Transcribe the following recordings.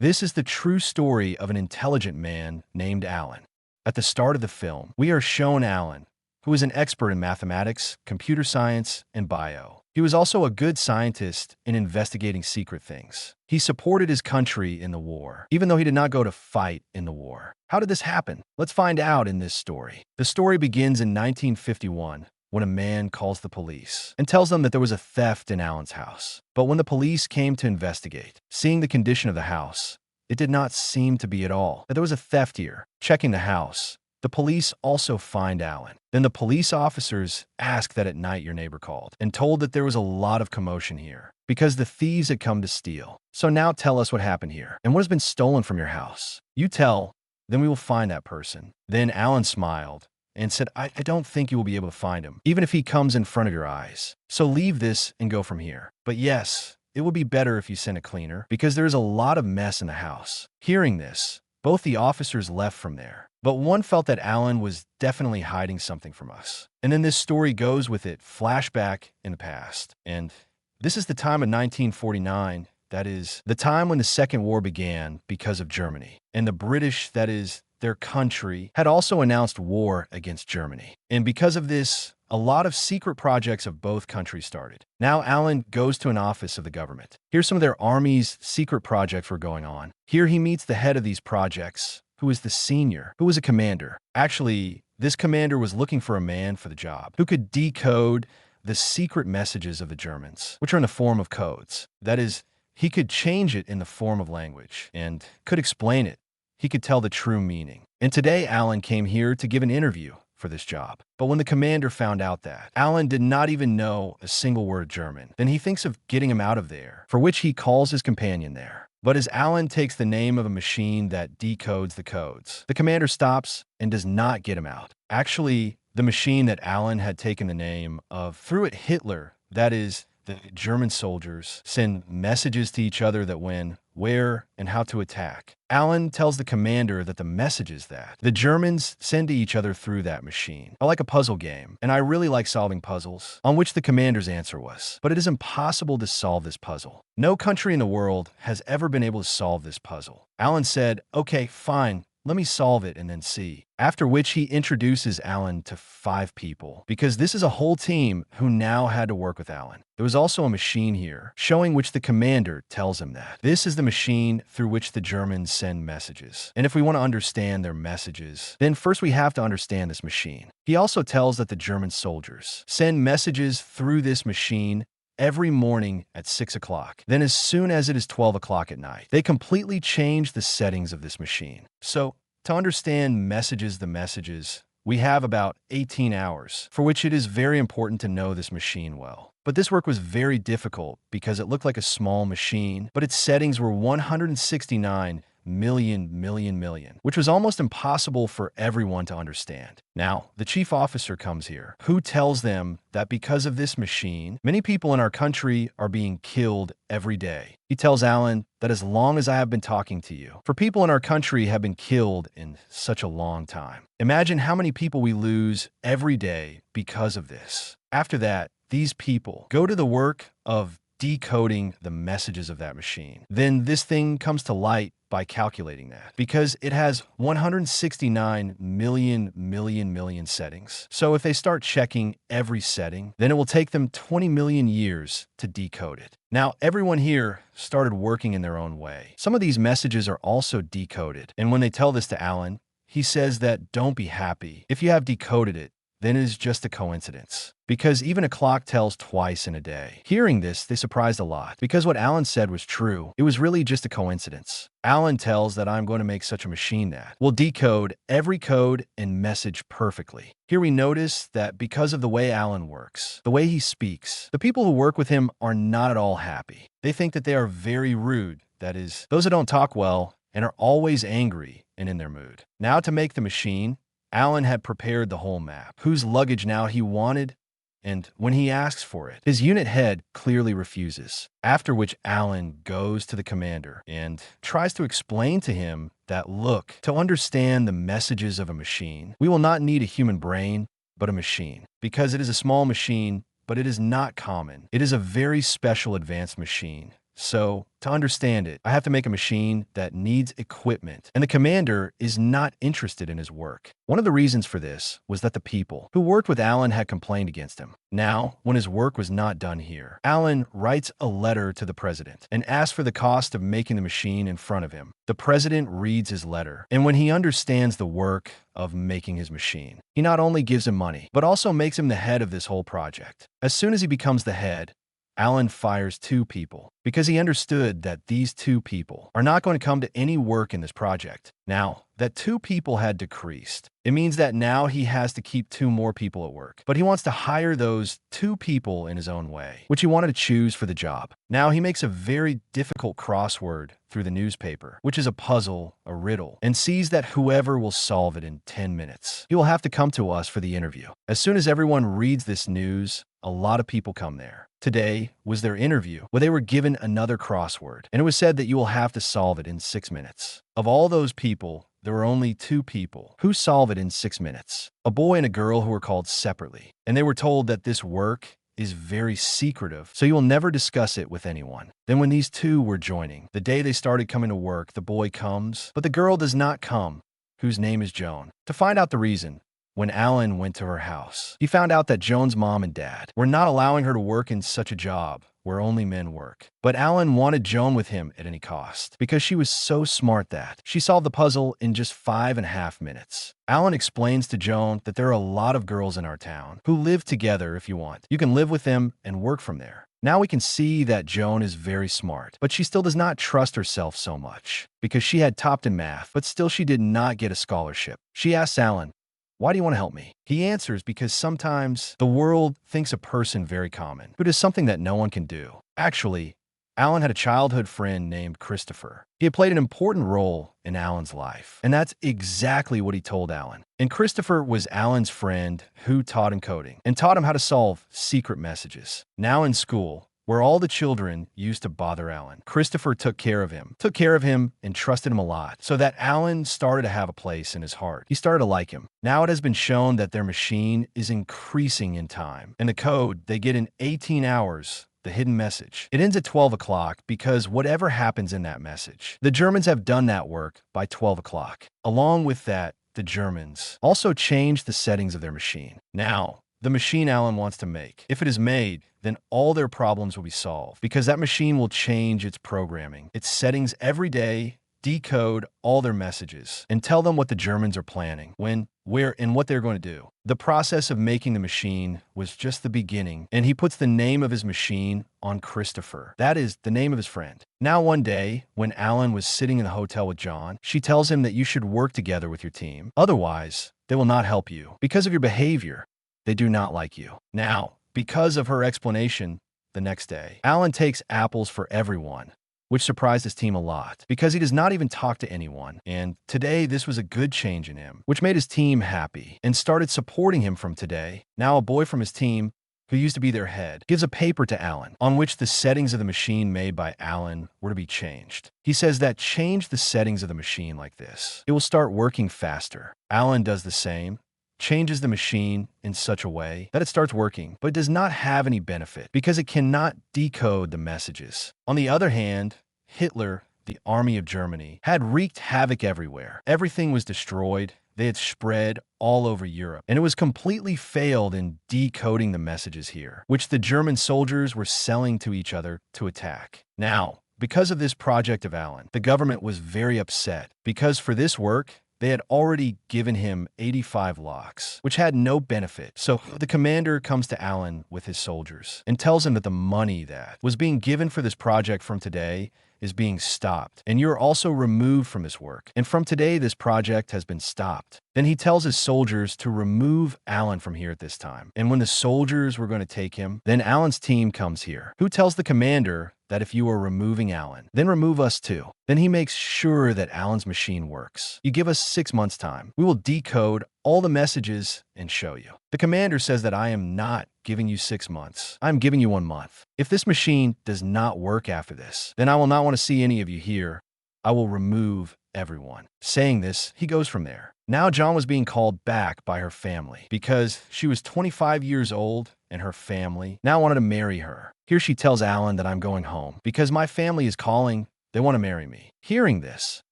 This is the true story of an intelligent man named Alan. At the start of the film, we are shown Alan, who is an expert in mathematics, computer science, and bio. He was also a good scientist in investigating secret things. He supported his country in the war, even though he did not go to fight in the war. How did this happen? Let's find out in this story. The story begins in 1951, when a man calls the police and tells them that there was a theft in Alan's house. But when the police came to investigate, seeing the condition of the house, it did not seem to be at all that there was a theft here. Checking the house, the police also find Alan. Then the police officers ask that at night your neighbor called and told that there was a lot of commotion here because the thieves had come to steal. So now tell us what happened here and what has been stolen from your house. You tell, then we will find that person. Then Alan smiled and said, I don't think you will be able to find him, even if he comes in front of your eyes. So leave this and go from here. But yes, it would be better if you sent a cleaner because there is a lot of mess in the house. Hearing this, both the officers left from there, but one felt that Alan was definitely hiding something from us. And then this story goes with it, flashback in the past. And this is the time of 1949, that is, the time when the Second War began because of Germany. And the British, that is, their country, had also announced war against Germany. And because of this, a lot of secret projects of both countries started. Now Alan goes to an office of the government. Here's some of their army's secret projects were going on. Here he meets the head of these projects, who is the senior, who was a commander. Actually, this commander was looking for a man for the job who could decode the secret messages of the Germans, which are in the form of codes. That is, he could change it in the form of language and could explain it. He could tell the true meaning. And today, Alan came here to give an interview for this job. But when the commander found out that Alan did not even know a single word German, then he thinks of getting him out of there, for which he calls his companion there. But as Alan takes the name of a machine that decodes the codes, the commander stops and does not get him out. Actually, the machine that Alan had taken the name of threw at Hitler, that is, the German soldiers, send messages to each other that when, where, and how to attack. Alan tells the commander that the messages that the Germans send to each other through that machine are like a puzzle game, and I really like solving puzzles, on which the commander's answer was, but it is impossible to solve this puzzle. No country in the world has ever been able to solve this puzzle. Alan said, okay, fine. Let me solve it and then see. After which he introduces Alan to 5 people, because this is a whole team who now had to work with Alan. There was also a machine here, showing which the commander tells him that this is the machine through which the Germans send messages. And if we want to understand their messages, then first we have to understand this machine. He also tells that the German soldiers send messages through this machine every morning at 6 o'clock. Then as soon as it is 12 o'clock at night, they completely change the settings of this machine. So to understand the messages, we have about 18 hours, for which it is very important to know this machine well. But this work was very difficult because it looked like a small machine, but its settings were 169 million, which was almost impossible for everyone to understand. Now, the chief officer comes here, who tells them that because of this machine, many people in our country are being killed every day. He tells Alan that as long as I have been talking to you, for people in our country have been killed in such a long time. Imagine how many people we lose every day because of this. After that, these people go to the work of decoding the messages of that machine. Then this thing comes to light by calculating that, because it has 169 million settings. So if they start checking every setting, then it will take them 20 million years to decode it. Now, everyone here started working in their own way. Some of these messages are also decoded. And when they tell this to Alan, he says that don't be happy. If you have decoded it, then it is just a coincidence, because even a clock tells twice in a day. Hearing this, they surprised a lot, because what Alan said was true. It was really just a coincidence. Alan tells that I'm going to make such a machine that will decode every code and message perfectly. Here we notice that because of the way Alan works, the way he speaks, the people who work with him are not at all happy. They think that they are very rude, that is, those who don't talk well and are always angry and in their mood. Now to make the machine, Alan had prepared the whole map, whose luggage now he wanted, and when he asks for it, his unit head clearly refuses. After which Alan goes to the commander and tries to explain to him that, look, to understand the messages of a machine, we will not need a human brain, but a machine. Because it is a small machine, but it is not common. It is a very special advanced machine. So, to understand it, I have to make a machine that needs equipment, and the commander is not interested in his work. One of the reasons for this was that the people who worked with Alan had complained against him. Now, when his work was not done here, Alan writes a letter to the president and asks for the cost of making the machine in front of him. The president reads his letter, and when he understands the work of making his machine, he not only gives him money, but also makes him the head of this whole project. As soon as he becomes the head, Alan fires 2 people because he understood that these 2 people are not going to come to any work in this project. Now, that 2 people had decreased. It means that now he has to keep 2 more people at work, but he wants to hire those 2 people in his own way, which he wanted to choose for the job. Now he makes a very difficult crossword through the newspaper, which is a puzzle, a riddle, and sees that whoever will solve it in 10 minutes, he will have to come to us for the interview. As soon as everyone reads this news, a lot of people come there. Today was their interview, where they were given another crossword, and it was said that you will have to solve it in 6 minutes. Of all those people, there were only 2 people who solve it in 6 minutes, a boy and a girl who were called separately, and they were told that this work is very secretive, so you will never discuss it with anyone. Then when these 2 were joining, the day they started coming to work, the boy comes, but the girl does not come, whose name is Joan. To find out the reason, when Alan went to her house, he found out that Joan's mom and dad were not allowing her to work in such a job where only men work. But Alan wanted Joan with him at any cost because she was so smart that she solved the puzzle in just 5.5 minutes. Alan explains to Joan that there are a lot of girls in our town who live together if you want. You can live with them and work from there. Now we can see that Joan is very smart, but she still does not trust herself so much because she had topped in math, but still she did not get a scholarship. She asks Alan, "Why do you want to help me?" He answers because sometimes the world thinks a person very common who does something that no one can do. Actually, Alan had a childhood friend named Christopher. He had played an important role in Alan's life, and that's exactly what he told Alan. And Christopher was Alan's friend who taught him coding and taught him how to solve secret messages. Now in school, where all the children used to bother Alan, Christopher took care of him and trusted him a lot, so that Alan started to have a place in his heart. He started to like him. Now it has been shown that their machine is increasing in time. In the code, they get in 18 hours the hidden message. It ends at 12 o'clock because whatever happens in that message, the Germans have done that work by 12 o'clock. Along with that, the Germans also changed the settings of their machine. Now, the machine Alan wants to make, if it is made, then all their problems will be solved because that machine will change its programming, its settings every day, decode all their messages, and tell them what the Germans are planning, when, where, and what they're going to do. The process of making the machine was just the beginning, and he puts the name of his machine on Christopher. That is the name of his friend. Now one day, when Alan was sitting in the hotel with John, she tells him that you should work together with your team. Otherwise, they will not help you. Because of your behavior, they do not like you. Now, because of her explanation, the next day, Alan takes apples for everyone, which surprised his team a lot because he does not even talk to anyone. And today, this was a good change in him, which made his team happy and started supporting him from today. Now, a boy from his team, who used to be their head, gives a paper to Alan on which the settings of the machine made by Alan were to be changed. He says that change the settings of the machine like this. It will start working faster. Alan does the same, changes the machine in such a way that it starts working, but it does not have any benefit because it cannot decode the messages. On the other hand, Hitler, the army of Germany, had wreaked havoc everywhere. Everything was destroyed. They had spread all over Europe, and it was completely failed in decoding the messages here, which the German soldiers were selling to each other to attack. Now, because of this project of Alan, the government was very upset because for this work, they had already given him 85 locks, which had no benefit. So the commander comes to Alan with his soldiers and tells him that the money that was being given for this project from today is being stopped, and you're also removed from this work. And from today, this project has been stopped. Then he tells his soldiers to remove Alan from here at this time. And when the soldiers were going to take him, then Alan's team comes here, who tells the commander that if you are removing Alan, then remove us too. Then he makes sure that Alan's machine works. You give us 6 months' time. We will decode all the messages and show you. The commander says that I am not giving you 6 months. I'm giving you 1 month. If this machine does not work after this, then I will not want to see any of you here I will remove everyone. Saying this, he goes from there. Now John was being called back by her family because she was 25 years old and her family now wanted to marry her. Here she tells Alan that I'm going home because my family is calling. They want to marry me. Hearing this,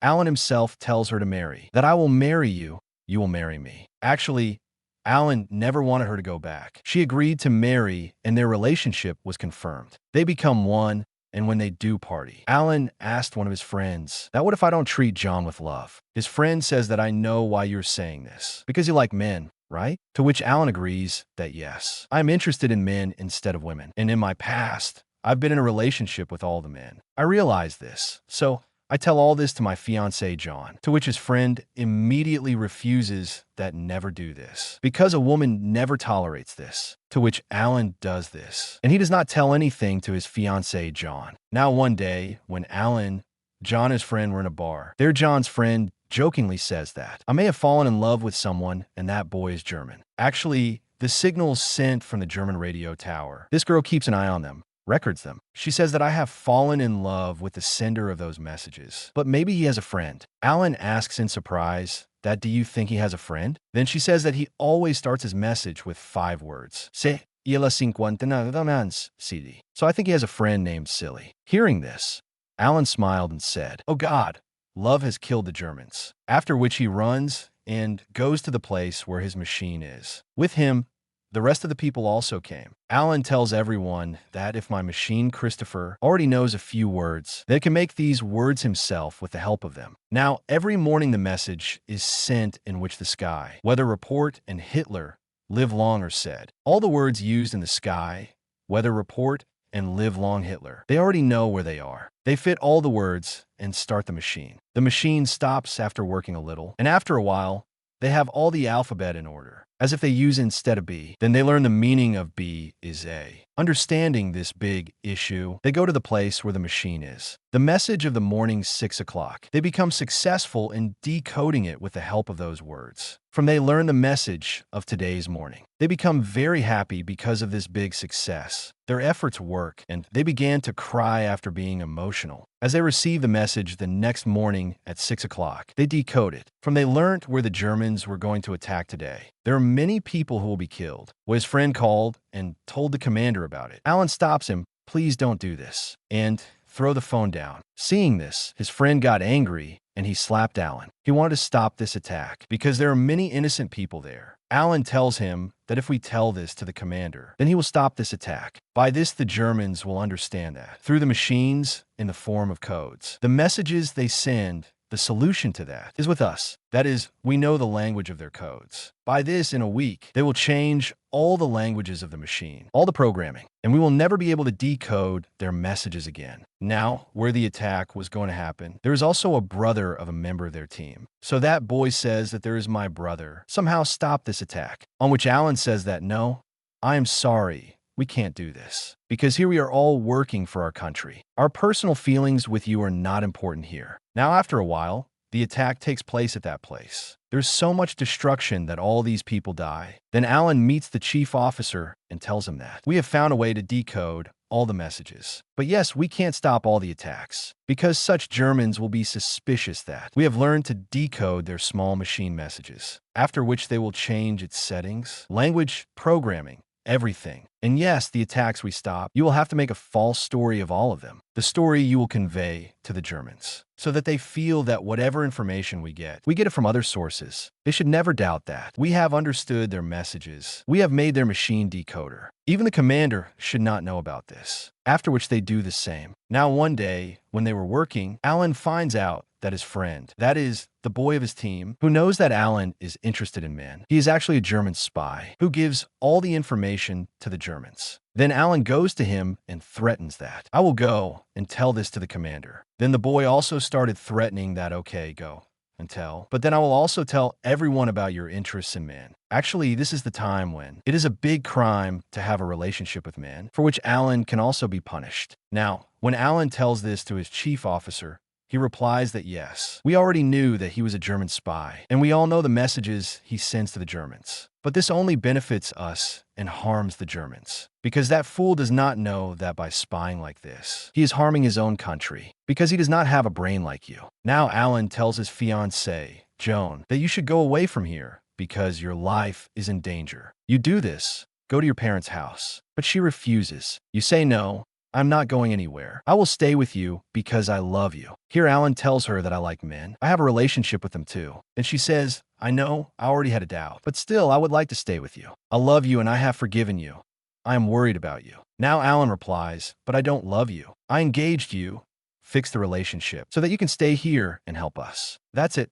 Alan himself tells her to marry, that I will marry you, you will marry me. Actually, Alan never wanted her to go back. She agreed to marry, and their relationship was confirmed. They become one, and when they do party, Alan asked one of his friends, "That what if I don't treat John with love?" His friend says that I know why you're saying this, because you like men, right? To which Alan agrees that yes, I'm interested in men instead of women. And in my past, I've been in a relationship with all the men. I realize this, so I tell all this to my fiancé John, to which his friend immediately refuses that never do this, because a woman never tolerates this, to which Alan does this. And he does not tell anything to his fiancé John. Now one day, when Alan, John and his friend were in a bar, there John's friend jokingly says that, I may have fallen in love with someone and that boy is German. Actually, the signals sent from the German radio tower. This girl keeps an eye on them, records them. She says that I have fallen in love with the sender of those messages, but maybe he has a friend. Alan asks in surprise that do you think he has a friend? Then she says that he always starts his message with 5 words. Se ila cinquantanans CD. So I think he has a friend named Silly. Hearing this, Alan smiled and said, "Oh God, love has killed the Germans." After which he runs and goes to the place where his machine is. With him, the rest of the people also came. Alan tells everyone that if my machine Christopher already knows a few words, they can make these words himself with the help of them. Now, every morning the message is sent in which the sky, weather report, and Hitler live long are said. All the words used in the sky, weather report, and live long Hitler, they already know where they are. They fit all the words and start the machine. The machine stops after working a little, and after a while, they have all the alphabet in order, as if they use instead of B. Then they learn the meaning of B is A. Understanding this big issue, they go to the place where the machine is. The message of the morning 6 o'clock. They become successful in decoding it with the help of those words. From they learn the message of today's morning. They become very happy because of this big success. Their efforts work, and they began to cry after being emotional. As they receive the message the next morning at 6 o'clock, they decode it. From they learned where the Germans were going to attack today. There are many people who will be killed. Well, his friend called and told the commander about it. Alan stops him, "Please don't do this," and throw the phone down. Seeing this, his friend got angry and he slapped Alan. He wanted to stop this attack because there are many innocent people there. Alan tells him that if we tell this to the commander, then he will stop this attack. By this, the Germans will understand that through the machines in the form of codes. The messages they send, the solution to that is with us. That is, we know the language of their codes. By this, in a week, they will change all the languages of the machine, all the programming, and we will never be able to decode their messages again. Now, where the attack was going to happen, there is also a brother of a member of their team. So that boy says that there is my brother. Somehow stop this attack. On which Alan says that no, I am sorry. We can't do this, because here we are all working for our country. Our personal feelings with you are not important here. Now, after a while, the attack takes place at that place. There's so much destruction that all these people die. Then Alan meets the chief officer and tells him that we have found a way to decode all the messages. But yes, we can't stop all the attacks, because such Germans will be suspicious that we have learned to decode their small machine messages, after which they will change its settings, language, programming, everything. And yes, the attacks we stop, you will have to make a false story of all of them. The story you will convey to the Germans, so that they feel that whatever information we get it from other sources. They should never doubt that. We have understood their messages. We have made their machine decoder. Even the commander should not know about this, after which they do the same. Now one day, when they were working, Alan finds out that his friend, that is, the boy of his team, who knows that Alan is interested in men. He is actually a German spy who gives all the information to the Germans. Then Alan goes to him and threatens that, I will go and tell this to the commander. Then the boy also started threatening that, okay, go and tell. But then I will also tell everyone about your interests in men. Actually, this is the time when it is a big crime to have a relationship with men, for which Alan can also be punished. Now, when Alan tells this to his chief officer, He replies that yes, we already knew that he was a German spy, and we all know the messages he sends to the Germans. But this only benefits us and harms the Germans, because that fool does not know that by spying like this, he is harming his own country, because he does not have a brain like you. Now Alan tells his fiancée, Joan, that you should go away from here because your life is in danger. You do this, go to your parents' house. But she refuses. You say no, I'm not going anywhere. I will stay with you because I love you. Here Alan tells her that I like men. I have a relationship with them too. And she says, I know, I already had a doubt, but still I would like to stay with you. I love you and I have forgiven you. I am worried about you. Now Alan replies, but I don't love you. I engaged you, fix the relationship, so that you can stay here and help us. That's it.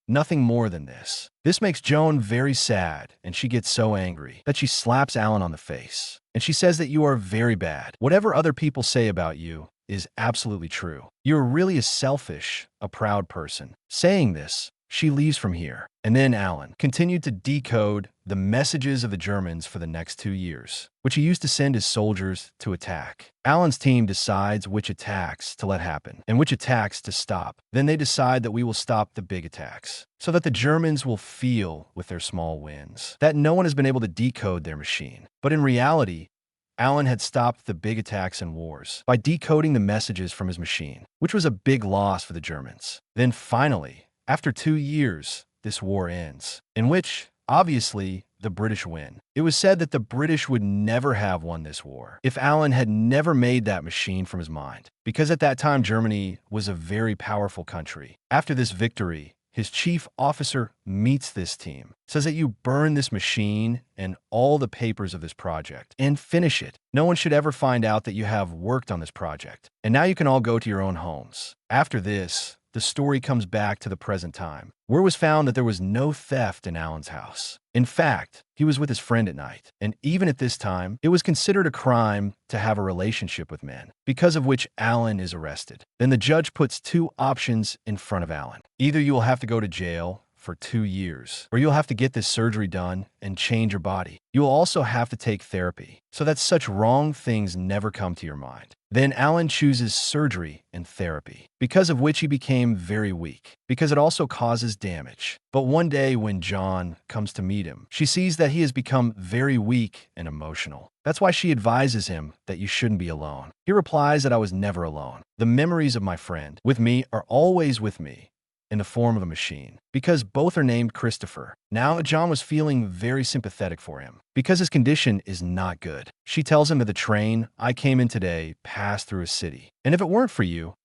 Nothing more than this. This makes Joan very sad, and she gets so angry that she slaps Alan on the face. And she says that you are very bad. Whatever other people say about you is absolutely true. You're really a selfish, a proud person. Saying this, she leaves from here. And then Alan continued to decode the messages of the Germans for the next 2 years, which he used to send his soldiers to attack. Alan's team decides which attacks to let happen and which attacks to stop. Then they decide that we will stop the big attacks, so that the Germans will feel with their small wins that no one has been able to decode their machine. But in reality, Alan had stopped the big attacks and wars by decoding the messages from his machine, which was a big loss for the Germans. Then finally, after 2 years, this war ends, in which, obviously, the British win. It was said that the British would never have won this war if Alan had never made that machine from his mind, because at that time Germany was a very powerful country. After this victory, his chief officer meets this team, says that you burn this machine and all the papers of this project and finish it. No one should ever find out that you have worked on this project, and now you can all go to your own homes. After this, the story comes back to the present time, where it was found that there was no theft in Alan's house. In fact, he was with his friend at night, and even at this time, it was considered a crime to have a relationship with men, because of which Alan is arrested. Then the judge puts 2 options in front of Alan. Either you will have to go to jail for 2 years, or you'll have to get this surgery done and change your body. You will also have to take therapy, so that such wrong things never come to your mind. Then Alan chooses surgery and therapy, because of which he became very weak, because it also causes damage. But one day when John comes to meet him, she sees that he has become very weak and emotional. That's why she advises him that you shouldn't be alone. He replies that I was never alone. The memories of my friend with me are always with me, in the form of a machine, because both are named Christopher. Now John was feeling very sympathetic for him, because his condition is not good. She tells him that the train I came in today passed through a city, and if it weren't for you,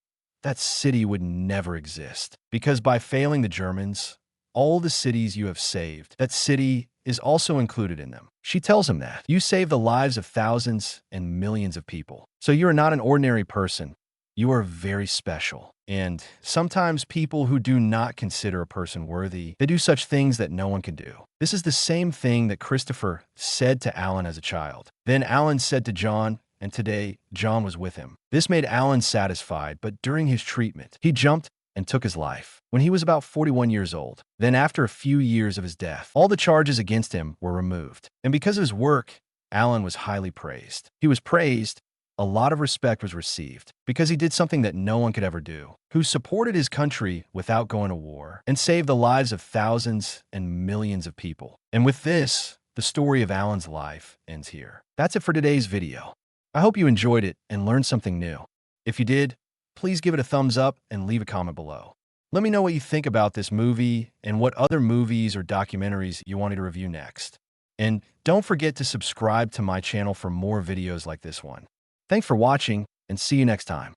that city would never exist, because by failing the Germans, all the cities you have saved, that city is also included in them. She tells him that you saved the lives of thousands and millions of people, so you are not an ordinary person. You are very special. And sometimes people who do not consider a person worthy, they do such things that no one can do. This is the same thing that Christopher said to Alan as a child. Then Alan said to John, and today John was with him. This made Alan satisfied, but during his treatment, he jumped and took his life when he was about 41 years old. Then after a few years of his death, all the charges against him were removed. And because of his work, Alan was highly praised. He was praised. A lot of respect was received because he did something that no one could ever do, who supported his country without going to war and saved the lives of thousands and millions of people. And with this, the story of Alan's life ends here. That's it for today's video. I hope you enjoyed it and learned something new. If you did, please give it a thumbs up and leave a comment below. Let me know what you think about this movie and what other movies or documentaries you want me to review next. And don't forget to subscribe to my channel for more videos like this one. Thanks for watching, and see you next time.